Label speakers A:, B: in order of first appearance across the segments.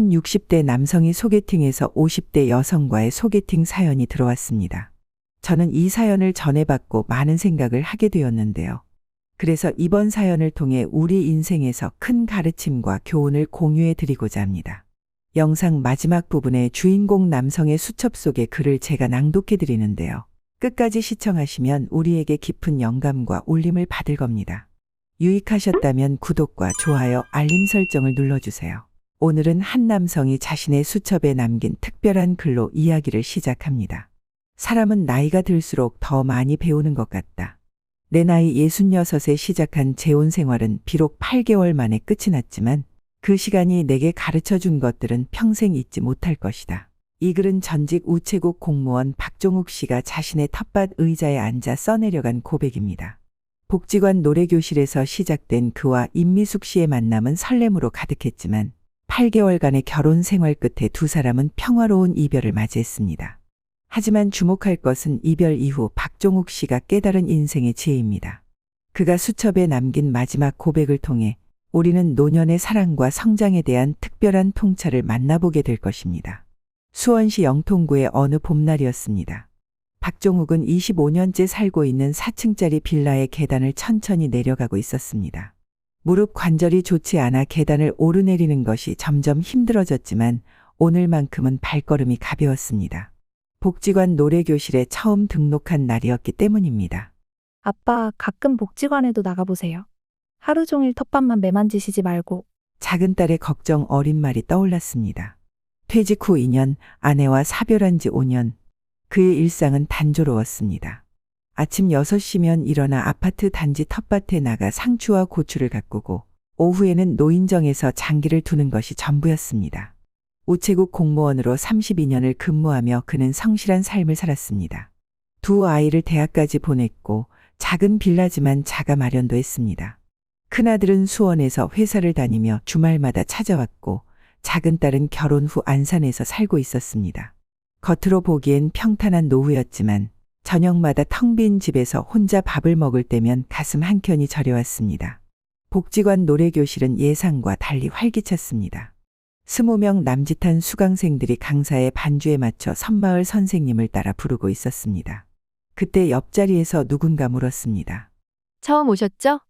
A: 한 60대 남성이 소개팅에서 50대 여성과의 소개팅 사연이 들어왔습니다. 저는 이 사연을 전해받고 많은 생각을 하게 되었는데요. 그래서 이번 사연을 통해 우리 인생에서 큰 가르침과 교훈을 공유해 드리고자 합니다. 영상 마지막 부분에 주인공 남성의 수첩 속의 글을 제가 낭독해 드리는데요. 끝까지 시청하시면 우리에게 깊은 영감과 울림을 받을 겁니다. 유익하셨다면 구독과 좋아요, 알림 설정을 눌러주세요. 오늘은 한 남성이 자신의 수첩에 남긴 특별한 글로 이야기를 시작합니다. 사람은 나이가 들수록 더 많이 배우는 것 같다. 내 나이 66에 시작한 재혼 생활은 비록 8개월 만에 끝이 났지만 그 시간이 내게 가르쳐 준 것들은 평생 잊지 못할 것이다. 이 글은 전직 우체국 공무원 박종욱 씨가 자신의 텃밭 의자에 앉아 써내려간 고백입니다. 복지관 노래교실에서 시작된 그와 임미숙 씨의 만남은 설렘으로 가득했지만 8개월간의 결혼 생활 끝에 두 사람은 평화로운 이별을 맞이했습니다. 하지만 주목할 것은 이별 이후 박종욱 씨가 깨달은 인생의 지혜입니다. 그가 수첩에 남긴 마지막 고백을 통해 우리는 노년의 사랑과 성장에 대한 특별한 통찰을 만나보게 될 것입니다. 수원시 영통구의 어느 봄날이었습니다. 박종욱은 25년째 살고 있는 4층짜리 빌라의 계단을 천천히 내려가고 있었습니다. 무릎 관절이 좋지 않아 계단을 오르내리는 것이 점점 힘들어졌지만 오늘만큼은 발걸음이 가벼웠습니다. 복지관 노래교실에 처음 등록한 날이었기 때문입니다.
B: 아빠, 가끔 복지관에도 나가보세요. 하루 종일 텃밭만 매만지시지 말고.
A: 작은 딸의 걱정 어린 말이 떠올랐습니다. 퇴직 후 2년, 아내와 사별한 지 5년. 그의 일상은 단조로웠습니다. 아침 6시면 일어나 아파트 단지 텃밭에 나가 상추와 고추를 가꾸고 오후에는 노인정에서 장기를 두는 것이 전부였습니다. 우체국 공무원으로 32년을 근무하며 그는 성실한 삶을 살았습니다. 두 아이를 대학까지 보냈고 작은 빌라지만 자가 마련도 했습니다. 큰아들은 수원에서 회사를 다니며 주말마다 찾아왔고 작은 딸은 결혼 후 안산에서 살고 있었습니다. 겉으로 보기엔 평탄한 노후였지만 저녁마다 텅 빈 집에서 혼자 밥을 먹을 때면 가슴 한켠이 저려왔습니다. 복지관 노래교실은 예상과 달리 활기찼습니다. 20명 남짓한 수강생들이 강사의 반주에 맞춰 선마을 선생님을 따라 부르고 있었습니다. 그때 옆자리에서 누군가 물었습니다.
C: 처음 오셨죠?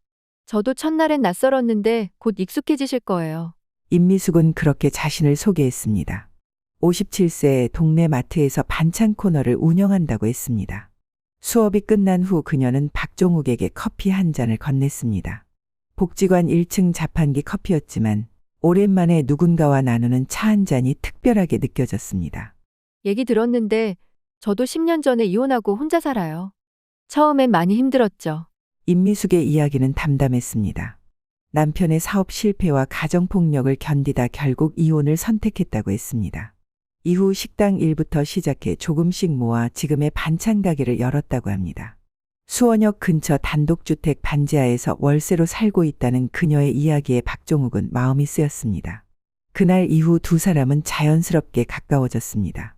C: 저도 첫날엔 낯설었는데 곧 익숙해지실 거예요.
A: 임미숙은 그렇게 자신을 소개했습니다. 57세에 동네 마트에서 반찬 코너를 운영한다고 했습니다. 수업이 끝난 후 그녀는 박종욱에게 커피 한 잔을 건넸습니다. 복지관 1층 자판기 커피였지만 오랜만에 누군가와 나누는 차 한 잔이 특별하게 느껴졌습니다.
C: 얘기 들었는데 저도 10년 전에 이혼하고 혼자 살아요. 처음엔 많이 힘들었죠.
A: 임미숙의 이야기는 담담했습니다. 남편의 사업 실패와 가정폭력을 견디다 결국 이혼을 선택했다고 했습니다. 이후 식당 일부터 시작해 조금씩 모아 지금의 반찬 가게를 열었다고 합니다. 수원역 근처 단독주택 반지하에서 월세로 살고 있다는 그녀의 이야기에 박종욱은 마음이 쓰였습니다. 그날 이후 두 사람은 자연스럽게 가까워졌습니다.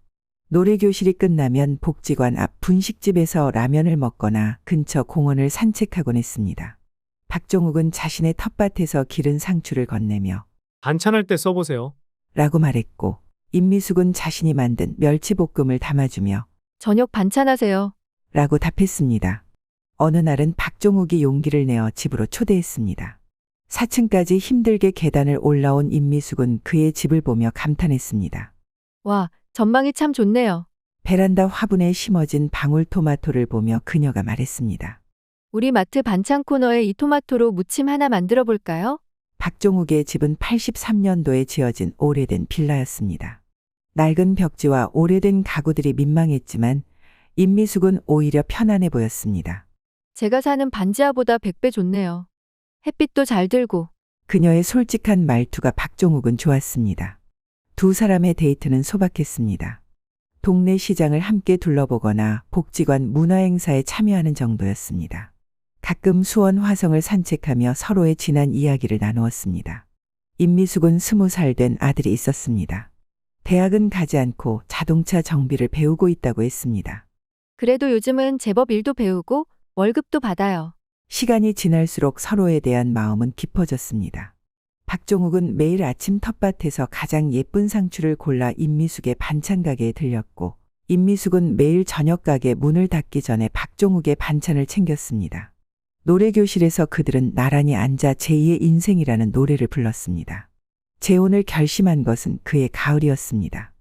A: 노래교실이 끝나면 복지관 앞 분식집에서 라면을 먹거나 근처 공원을 산책하곤 했습니다. 박종욱은 자신의 텃밭에서 기른 상추를 건네며
D: 반찬할 때 써보세요.
A: 라고 말했고 임미숙은 자신이 만든 멸치볶음을 담아주며
C: 저녁 반찬하세요.
A: 라고 답했습니다. 어느 날은 박종욱이 용기를 내어 집으로 초대했습니다. 4층까지 힘들게 계단을 올라온 임미숙은 그의 집을 보며 감탄했습니다.
C: 와, 전망이 참 좋네요.
A: 베란다 화분에 심어진 방울토마토를 보며 그녀가 말했습니다.
C: 우리 마트 반찬 코너에 이 토마토로 무침 하나 만들어 볼까요?
A: 박종욱의 집은 83년도에 지어진 오래된 빌라였습니다. 낡은 벽지와 오래된 가구들이 민망했지만 임미숙은 오히려 편안해 보였습니다.
C: 제가 사는 반지하보다 100배 좋네요. 햇빛도 잘 들고.
A: 그녀의 솔직한 말투가 박종욱은 좋았습니다. 두 사람의 데이트는 소박했습니다. 동네 시장을 함께 둘러보거나 복지관 문화행사에 참여하는 정도였습니다. 가끔 수원 화성을 산책하며 서로의 지난 이야기를 나누었습니다. 임미숙은 20살 된 아들이 있었습니다. 대학은 가지 않고 자동차 정비를 배우고 있다고 했습니다.
C: 그래도 요즘은 제법 일도 배우고 월급도 받아요.
A: 시간이 지날수록 서로에 대한 마음은 깊어졌습니다. 박종욱은 매일 아침 텃밭에서 가장 예쁜 상추를 골라 임미숙의 반찬 가게에 들렸고, 임미숙은 매일 저녁 가게 문을 닫기 전에 박종욱의 반찬을 챙겼습니다. 노래교실에서 그들은 나란히 앉아 제2의 인생이라는 노래를 불렀습니다. 재혼을 결심한 것은 그의 가을이었습니다.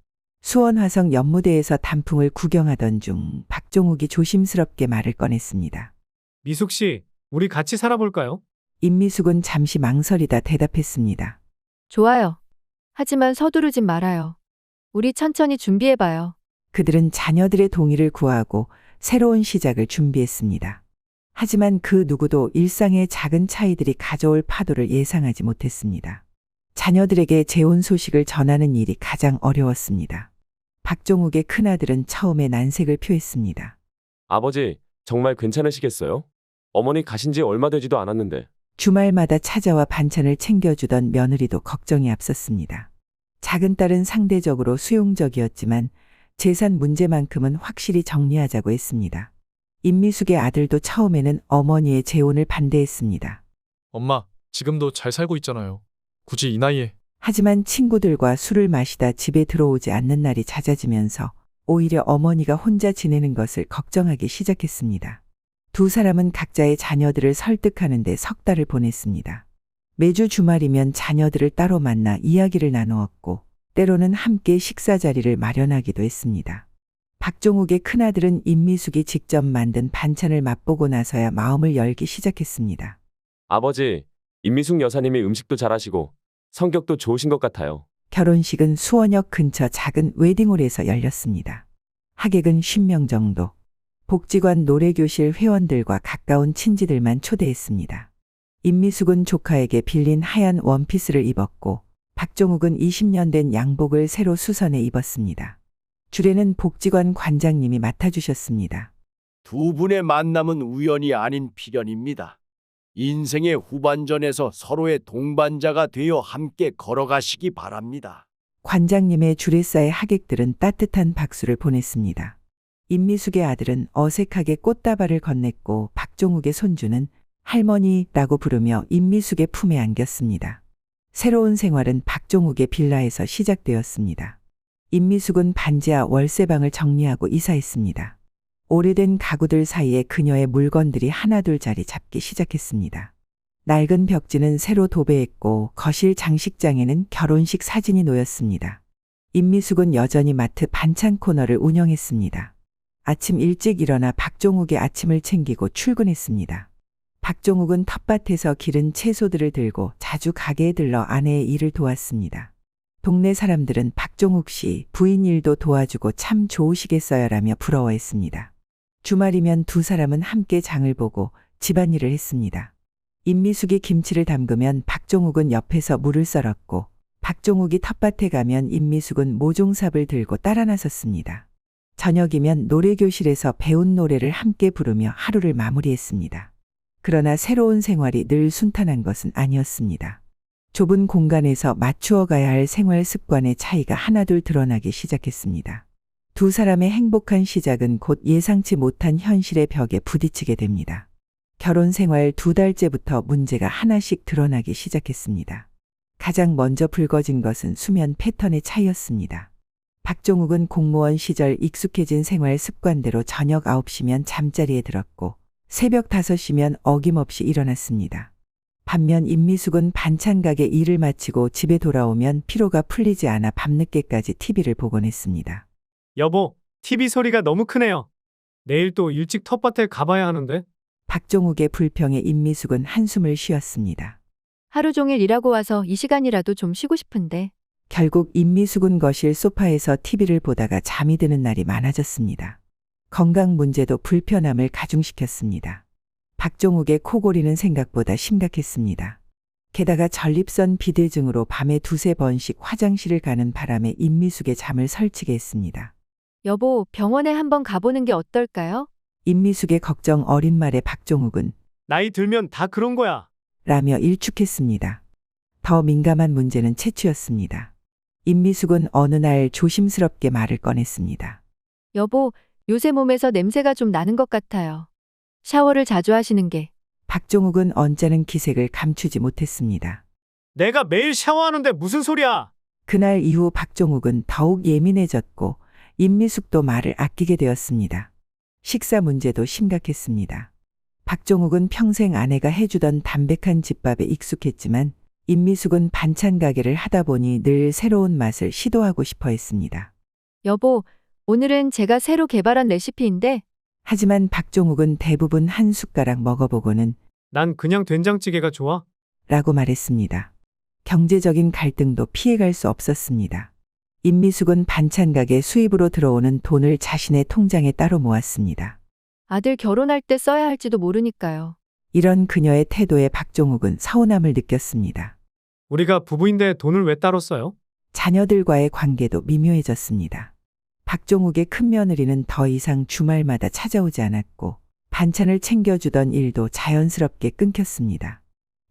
A: 수원화성 연무대에서 단풍을 구경하던 중 박종욱이 조심스럽게 말을 꺼냈습니다.
D: 미숙 씨, 우리 같이 살아볼까요?
A: 임미숙은 잠시 망설이다 대답했습니다.
C: 좋아요. 하지만 서두르진 말아요. 우리 천천히 준비해봐요.
A: 그들은 자녀들의 동의를 구하고 새로운 시작을 준비했습니다. 하지만 그 누구도 일상의 작은 차이들이 가져올 파도를 예상하지 못했습니다. 자녀들에게 재혼 소식을 전하는 일이 가장 어려웠습니다. 박종욱의 큰아들은 처음에 난색을 표했습니다.
E: 아버지, 정말 괜찮으시겠어요? 어머니 가신 지 얼마 되지도 않았는데.
A: 주말마다 찾아와 반찬을 챙겨주던 며느리도 걱정이 앞섰습니다. 작은 딸은 상대적으로 수용적이었지만 재산 문제만큼은 확실히 정리하자고 했습니다. 임미숙의 아들도 처음에는 어머니의 재혼을 반대했습니다.
F: 엄마, 지금도 잘 살고 있잖아요. 굳이 이 나이에.
A: 하지만 친구들과 술을 마시다 집에 들어오지 않는 날이 잦아지면서 오히려 어머니가 혼자 지내는 것을 걱정하기 시작했습니다. 두 사람은 각자의 자녀들을 설득하는 데 석 달을 보냈습니다. 매주 주말이면 자녀들을 따로 만나 이야기를 나누었고, 때로는 함께 식사 자리를 마련하기도 했습니다. 박종욱의 큰아들은 임미숙이 직접 만든 반찬을 맛보고 나서야 마음을 열기 시작했습니다.
E: 아버지, 임미숙 여사님이 음식도 잘하시고 성격도 좋으신 것 같아요.
A: 결혼식은 수원역 근처 작은 웨딩홀에서 열렸습니다. 하객은 10명 정도. 복지관 노래교실 회원들과 가까운 친지들만 초대했습니다. 임미숙은 조카에게 빌린 하얀 원피스를 입었고, 박종욱은 20년 된 양복을 새로 수선해 입었습니다. 주례는 복지관 관장님이 맡아주셨습니다.
G: 두 분의 만남은 우연이 아닌 필연입니다. 인생의 후반전에서 서로의 동반자가 되어 함께 걸어가시기 바랍니다.
A: 관장님의 주례사에 하객들은 따뜻한 박수를 보냈습니다. 임미숙의 아들은 어색하게 꽃다발을 건넸고 박종욱의 손주는 할머니라고 부르며 임미숙의 품에 안겼습니다. 새로운 생활은 박종욱의 빌라에서 시작되었습니다. 임미숙은 반지하 월세방을 정리하고 이사했습니다. 오래된 가구들 사이에 그녀의 물건들이 하나둘 자리 잡기 시작했습니다. 낡은 벽지는 새로 도배했고 거실 장식장에는 결혼식 사진이 놓였습니다. 임미숙은 여전히 마트 반찬 코너를 운영했습니다. 아침 일찍 일어나 박종욱의 아침을 챙기고 출근했습니다. 박종욱은 텃밭에서 기른 채소들을 들고 자주 가게에 들러 아내의 일을 도왔습니다. 동네 사람들은 박종욱 씨 부인 일도 도와주고 참 좋으시겠어요라며 부러워했습니다. 주말이면 두 사람은 함께 장을 보고 집안일을 했습니다. 임미숙이 김치를 담그면 박종욱은 옆에서 물을 썰었고, 박종욱이 텃밭에 가면 임미숙은 모종삽을 들고 따라 나섰습니다. 저녁이면 노래교실에서 배운 노래를 함께 부르며 하루를 마무리했습니다. 그러나 새로운 생활이 늘 순탄한 것은 아니었습니다. 좁은 공간에서 맞추어 가야 할 생활 습관의 차이가 하나둘 드러나기 시작했습니다. 두 사람의 행복한 시작은 곧 예상치 못한 현실의 벽에 부딪히게 됩니다. 결혼 생활 2달째부터 문제가 하나씩 드러나기 시작했습니다. 가장 먼저 불거진 것은 수면 패턴의 차이였습니다. 박종욱은 공무원 시절 익숙해진 생활 습관대로 저녁 9시면 잠자리에 들었고, 새벽 5시면 어김없이 일어났습니다. 반면 임미숙은 반찬 가게 일을 마치고 집에 돌아오면 피로가 풀리지 않아 밤늦게까지 TV를 보곤 했습니다.
D: 여보, TV 소리가 너무 크네요. 내일 또 일찍 텃밭에 가봐야 하는데.
A: 박종욱의 불평에 임미숙은 한숨을 쉬었습니다.
C: 하루 종일 일하고 와서 이 시간이라도 좀 쉬고 싶은데.
A: 결국 임미숙은 거실 소파에서 TV를 보다가 잠이 드는 날이 많아졌습니다. 건강 문제도 불편함을 가중시켰습니다. 박종욱의 코골이는 생각보다 심각했습니다. 게다가 전립선 비대증으로 밤에 2~3번씩 화장실을 가는 바람에 임미숙의 잠을 설치게 했습니다.
C: 여보, 병원에 한번 가보는 게 어떨까요?
A: 임미숙의 걱정 어린 말에 박종욱은
D: 나이 들면 다 그런 거야.
A: 라며 일축했습니다. 더 민감한 문제는 체취였습니다. 임미숙은 어느 날 조심스럽게 말을 꺼냈습니다.
C: 여보, 요새 몸에서 냄새가 좀 나는 것 같아요. 샤워를 자주 하시는 게.
A: 박종욱은 언짢은 기색을 감추지 못했습니다.
D: 내가 매일 샤워하는데 무슨 소리야?
A: 그날 이후 박종욱은 더욱 예민해졌고 임미숙도 말을 아끼게 되었습니다. 식사 문제도 심각했습니다. 박종욱은 평생 아내가 해주던 담백한 집밥에 익숙했지만 임미숙은 반찬 가게를 하다 보니 늘 새로운 맛을 시도하고 싶어 했습니다.
C: 여보, 오늘은 제가 새로 개발한 레시피인데
A: 하지만 박종욱은 대부분 한 숟가락 먹어보고는
D: 난 그냥 된장찌개가 좋아.
A: 라고 말했습니다. 경제적인 갈등도 피해갈 수 없었습니다. 임미숙은 반찬 가게 수입으로 들어오는 돈을 자신의 통장에 따로 모았습니다.
C: 아들 결혼할 때 써야 할지도 모르니까요.
A: 이런 그녀의 태도에 박종욱은 서운함을 느꼈습니다.
D: 우리가 부부인데 돈을 왜 따로 써요?
A: 자녀들과의 관계도 미묘해졌습니다. 박종욱의 큰며느리는 더 이상 주말마다 찾아오지 않았고 반찬을 챙겨주던 일도 자연스럽게 끊겼습니다.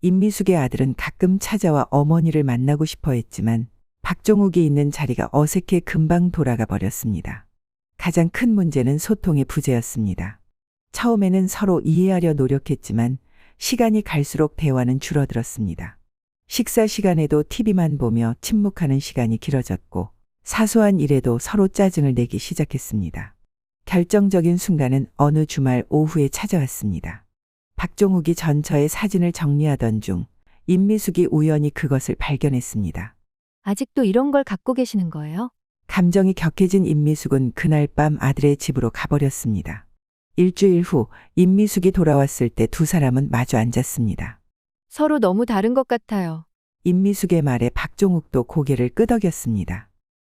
A: 임미숙의 아들은 가끔 찾아와 어머니를 만나고 싶어 했지만 박종욱이 있는 자리가 어색해 금방 돌아가 버렸습니다. 가장 큰 문제는 소통의 부재였습니다. 처음에는 서로 이해하려 노력했지만 시간이 갈수록 대화는 줄어들었습니다. 식사 시간에도 TV만 보며 침묵하는 시간이 길어졌고 사소한 일에도 서로 짜증을 내기 시작했습니다. 결정적인 순간은 어느 주말 오후에 찾아왔습니다. 박종욱이 전처의 사진을 정리하던 중 임미숙이 우연히 그것을 발견했습니다.
C: 아직도 이런 걸 갖고 계시는 거예요?
A: 감정이 격해진 임미숙은 그날 밤 아들의 집으로 가버렸습니다. 일주일 후 임미숙이 돌아왔을 때 두 사람은 마주 앉았습니다.
C: 서로 너무 다른 것 같아요.
A: 임미숙의 말에 박종욱도 고개를 끄덕였습니다.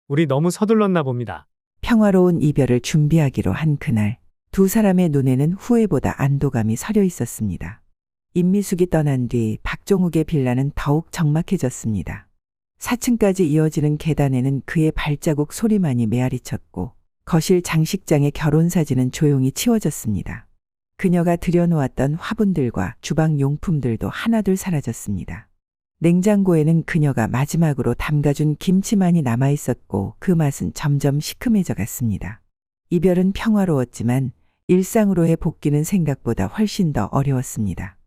D: 우리 너무 서둘렀나 봅니다.
A: 평화로운 이별을 준비하기로 한 그날 두 사람의 눈에는 후회보다 안도감이 서려 있었습니다. 임미숙이 떠난 뒤 박종욱의 빌라는 더욱 적막해졌습니다. 4층까지 이어지는 계단에는 그의 발자국 소리만이 메아리쳤고 거실 장식장의 결혼사진은 조용히 치워졌습니다. 그녀가 들여놓았던 화분들과 주방 용품들도 하나둘 사라졌습니다. 냉장고에는 그녀가 마지막으로 담가준 김치만이 남아있었고 그 맛은 점점 시큼해져 갔습니다. 이별은 평화로웠지만 일상으로의 복귀는 생각보다 훨씬 더 어려웠습니다.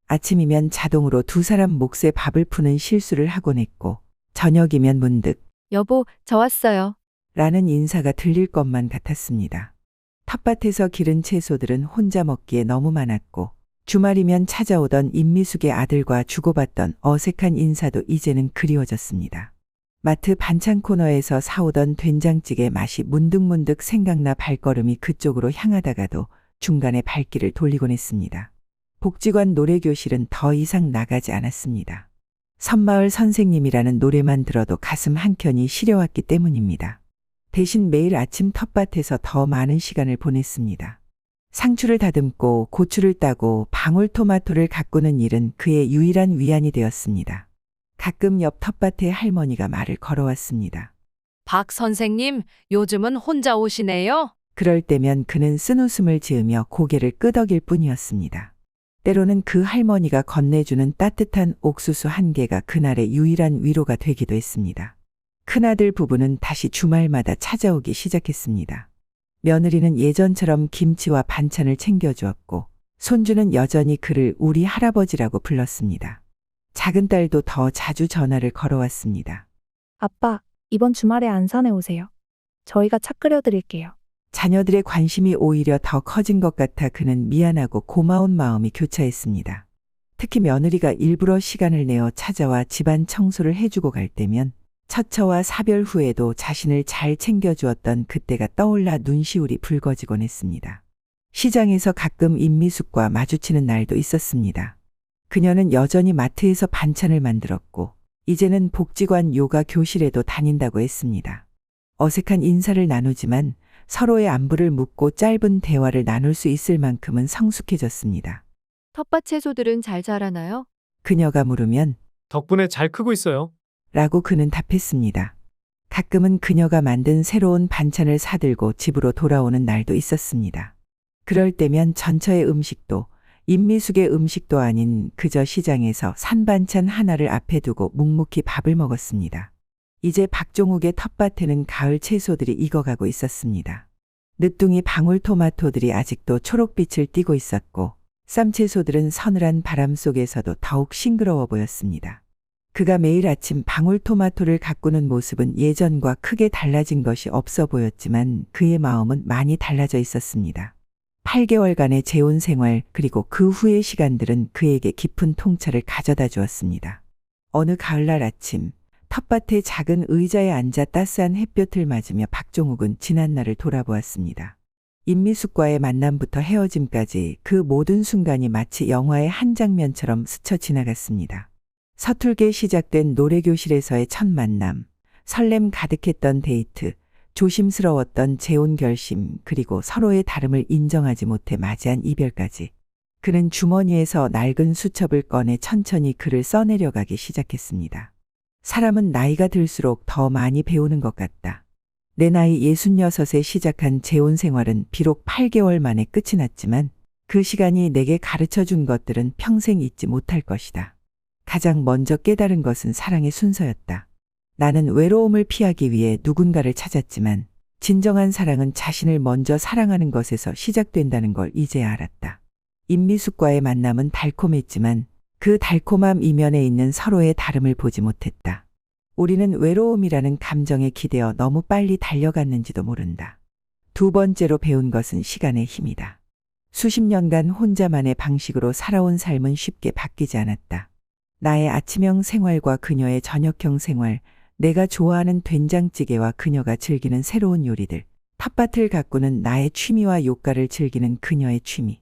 A: 아침이면 자동으로 두 사람 몫에 밥을 푸는 실수를 하곤 했고 저녁이면 문득
C: 여보, 저 왔어요.
A: 라는 인사가 들릴 것만 같았습니다. 텃밭에서 기른 채소들은 혼자 먹기에 너무 많았고 주말이면 찾아오던 임미숙의 아들과 주고받던 어색한 인사도 이제는 그리워졌습니다. 마트 반찬 코너에서 사오던 된장찌개 맛이 문득문득 생각나 발걸음이 그쪽으로 향하다가도 중간에 발길을 돌리곤 했습니다. 복지관 노래교실은 더 이상 나가지 않았습니다. 섬마을 선생님이라는 노래만 들어도 가슴 한켠이 시려왔기 때문입니다. 대신 매일 아침 텃밭에서 더 많은 시간을 보냈습니다. 상추를 다듬고 고추를 따고 방울토마토를 가꾸는 일은 그의 유일한 위안이 되었습니다. 가끔 옆 텃밭에 할머니가 말을 걸어왔습니다.
H: 박 선생님, 요즘은 혼자 오시네요?
A: 그럴 때면 그는 쓴웃음을 지으며 고개를 끄덕일 뿐이었습니다. 때로는 그 할머니가 건네주는 따뜻한 옥수수 한 개가 그날의 유일한 위로가 되기도 했습니다. 큰아들 부부는 다시 주말마다 찾아오기 시작했습니다. 며느리는 예전처럼 김치와 반찬을 챙겨주었고 손주는 여전히 그를 우리 할아버지라고 불렀습니다. 작은 딸도 더 자주 전화를 걸어왔습니다.
B: 아빠, 이번 주말에 안산에 오세요. 저희가 차 끓여드릴게요.
A: 자녀들의 관심이 오히려 더 커진 것 같아 그는 미안하고 고마운 마음이 교차했습니다. 특히 며느리가 일부러 시간을 내어 찾아와 집안 청소를 해주고 갈 때면 처처와 사별 후에도 자신을 잘 챙겨주었던 그때가 떠올라 눈시울이 붉어지곤 했습니다. 시장에서 가끔 임미숙과 마주치는 날도 있었습니다. 그녀는 여전히 마트에서 반찬을 만들었고 이제는 복지관 요가 교실에도 다닌다고 했습니다. 어색한 인사를 나누지만 서로의 안부를 묻고 짧은 대화를 나눌 수 있을 만큼은 성숙해졌습니다.
C: 텃밭 채소들은 잘 자라나요?
A: 그녀가 물으면
D: 덕분에 잘 크고 있어요.
A: 라고 그는 답했습니다. 가끔은 그녀가 만든 새로운 반찬을 사들고 집으로 돌아오는 날도 있었습니다. 그럴 때면 전처의 음식도 임미숙의 음식도 아닌 그저 시장에서 산 반찬 하나를 앞에 두고 묵묵히 밥을 먹었습니다. 이제 박종욱의 텃밭에는 가을 채소들이 익어가고 있었습니다. 늦둥이 방울토마토들이 아직도 초록빛을 띠고 있었고 쌈채소들은 서늘한 바람 속에서도 더욱 싱그러워 보였습니다. 그가 매일 아침 방울토마토를 가꾸는 모습은 예전과 크게 달라진 것이 없어 보였지만 그의 마음은 많이 달라져 있었습니다. 8개월간의 재혼 생활 그리고 그 후의 시간들은 그에게 깊은 통찰을 가져다 주었습니다. 어느 가을날 아침 텃밭의 작은 의자에 앉아 따스한 햇볕을 맞으며 박종욱은 지난 날을 돌아보았습니다. 임미숙과의 만남부터 헤어짐까지 그 모든 순간이 마치 영화의 한 장면처럼 스쳐 지나갔습니다. 서툴게 시작된 노래교실에서의 첫 만남, 설렘 가득했던 데이트, 조심스러웠던 재혼 결심, 그리고 서로의 다름을 인정하지 못해 맞이한 이별까지. 그는 주머니에서 낡은 수첩을 꺼내 천천히 글을 써내려가기 시작했습니다. 사람은 나이가 들수록 더 많이 배우는 것 같다. 내 나이 66에 시작한 재혼 생활은 비록 8개월 만에 끝이 났지만 그 시간이 내게 가르쳐 준 것들은 평생 잊지 못할 것이다. 가장 먼저 깨달은 것은 사랑의 순서였다. 나는 외로움을 피하기 위해 누군가를 찾았지만 진정한 사랑은 자신을 먼저 사랑하는 것에서 시작된다는 걸 이제야 알았다. 임미숙과의 만남은 달콤했지만 그 달콤함 이면에 있는 서로의 다름을 보지 못했다. 우리는 외로움이라는 감정에 기대어 너무 빨리 달려갔는지도 모른다. 두 번째로 배운 것은 시간의 힘이다. 수십 년간 혼자만의 방식으로 살아온 삶은 쉽게 바뀌지 않았다. 나의 아침형 생활과 그녀의 저녁형 생활, 내가 좋아하는 된장찌개와 그녀가 즐기는 새로운 요리들, 텃밭을 가꾸는 나의 취미와 요가를 즐기는 그녀의 취미.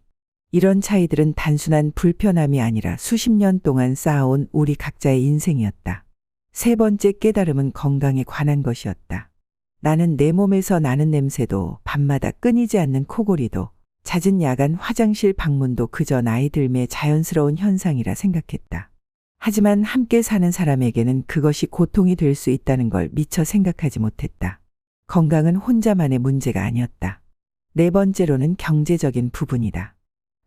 A: 이런 차이들은 단순한 불편함이 아니라 수십 년 동안 쌓아온 우리 각자의 인생이었다. 세 번째 깨달음은 건강에 관한 것이었다. 나는 내 몸에서 나는 냄새도, 밤마다 끊이지 않는 코골이도, 잦은 야간 화장실 방문도 그저 나이 들매 자연스러운 현상이라 생각했다. 하지만 함께 사는 사람에게는 그것이 고통이 될 수 있다는 걸 미처 생각하지 못했다. 건강은 혼자만의 문제가 아니었다. 네 번째로는 경제적인 부분이다.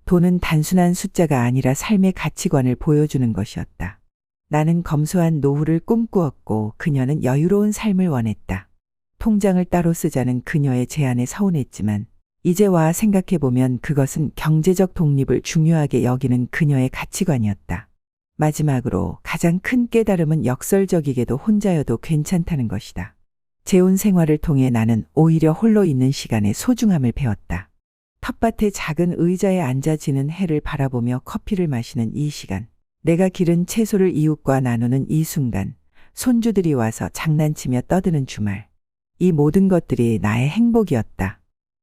A: 돈은 단순한 숫자가 아니라 삶의 가치관을 보여주는 것이었다. 나는 검소한 노후를 꿈꾸었고 그녀는 여유로운 삶을 원했다. 통장을 따로 쓰자는 그녀의 제안에 서운했지만 이제 와 생각해보면 그것은 경제적 독립을 중요하게 여기는 그녀의 가치관이었다. 마지막으로 가장 큰 깨달음은 역설적이게도 혼자여도 괜찮다는 것이다. 재혼 생활을 통해 나는 오히려 홀로 있는 시간의 소중함을 배웠다. 텃밭의 작은 의자에 앉아 지는 해를 바라보며 커피를 마시는 이 시간, 내가 기른 채소를 이웃과 나누는 이 순간, 손주들이 와서 장난치며 떠드는 주말. 이 모든 것들이 나의 행복이었다.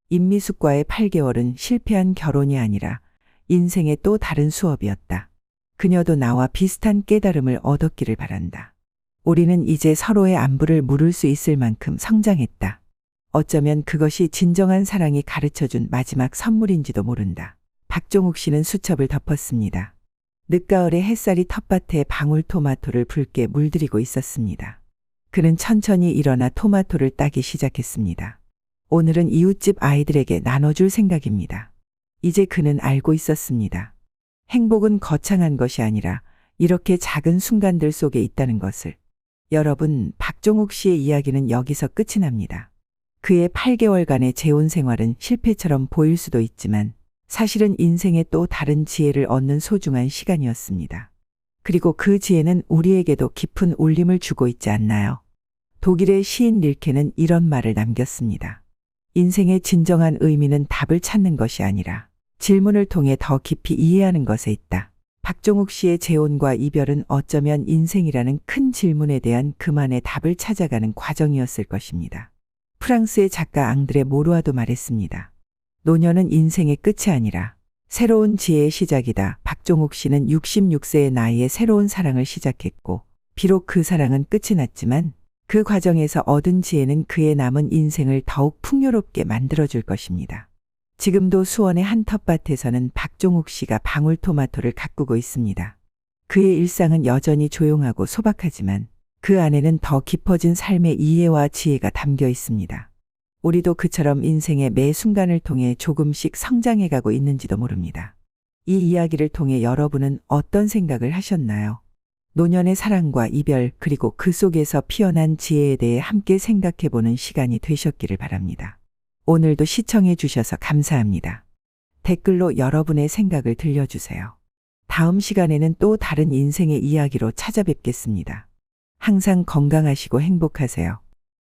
A: 임미숙과의 8개월은 실패한 결혼이 아니라 인생의 또 다른 수업이었다. 그녀도 나와 비슷한 깨달음을 얻었기를 바란다. 우리는 이제 서로의 안부를 물을 수 있을 만큼 성장했다. 어쩌면 그것이 진정한 사랑이 가르쳐준 마지막 선물인지도 모른다. 박종욱 씨는 수첩을 덮었습니다. 늦가을의 햇살이 텃밭에 방울토마토를 붉게 물들이고 있었습니다. 그는 천천히 일어나 토마토를 따기 시작했습니다. 오늘은 이웃집 아이들에게 나눠줄 생각입니다. 이제 그는 알고 있었습니다. 행복은 거창한 것이 아니라 이렇게 작은 순간들 속에 있다는 것을. 여러분, 박종욱 씨의 이야기는 여기서 끝이 납니다. 그의 8개월간의 재혼 생활은 실패처럼 보일 수도 있지만 사실은 인생의 또 다른 지혜를 얻는 소중한 시간이었습니다. 그리고 그 지혜는 우리에게도 깊은 울림을 주고 있지 않나요? 독일의 시인 릴케는 이런 말을 남겼습니다. 인생의 진정한 의미는 답을 찾는 것이 아니라 질문을 통해 더 깊이 이해하는 것에 있다. 박종욱 씨의 재혼과 이별은 어쩌면 인생이라는 큰 질문에 대한 그만의 답을 찾아가는 과정이었을 것입니다. 프랑스의 작가 앙드레 모루아도 말했습니다. 노년은 인생의 끝이 아니라 새로운 지혜의 시작이다. 박종욱 씨는 66세의 나이에 새로운 사랑을 시작했고 비록 그 사랑은 끝이 났지만 그 과정에서 얻은 지혜는 그의 남은 인생을 더욱 풍요롭게 만들어줄 것입니다. 지금도 수원의 한 텃밭에서는 박종욱 씨가 방울토마토를 가꾸고 있습니다. 그의 일상은 여전히 조용하고 소박하지만 그 안에는 더 깊어진 삶의 이해와 지혜가 담겨 있습니다. 우리도 그처럼 인생의 매 순간을 통해 조금씩 성장해가고 있는지도 모릅니다. 이 이야기를 통해 여러분은 어떤 생각을 하셨나요? 노년의 사랑과 이별 그리고 그 속에서 피어난 지혜에 대해 함께 생각해보는 시간이 되셨기를 바랍니다. 오늘도 시청해 주셔서 감사합니다. 댓글로 여러분의 생각을 들려주세요. 다음 시간에는 또 다른 인생의 이야기로 찾아뵙겠습니다. 항상 건강하시고 행복하세요.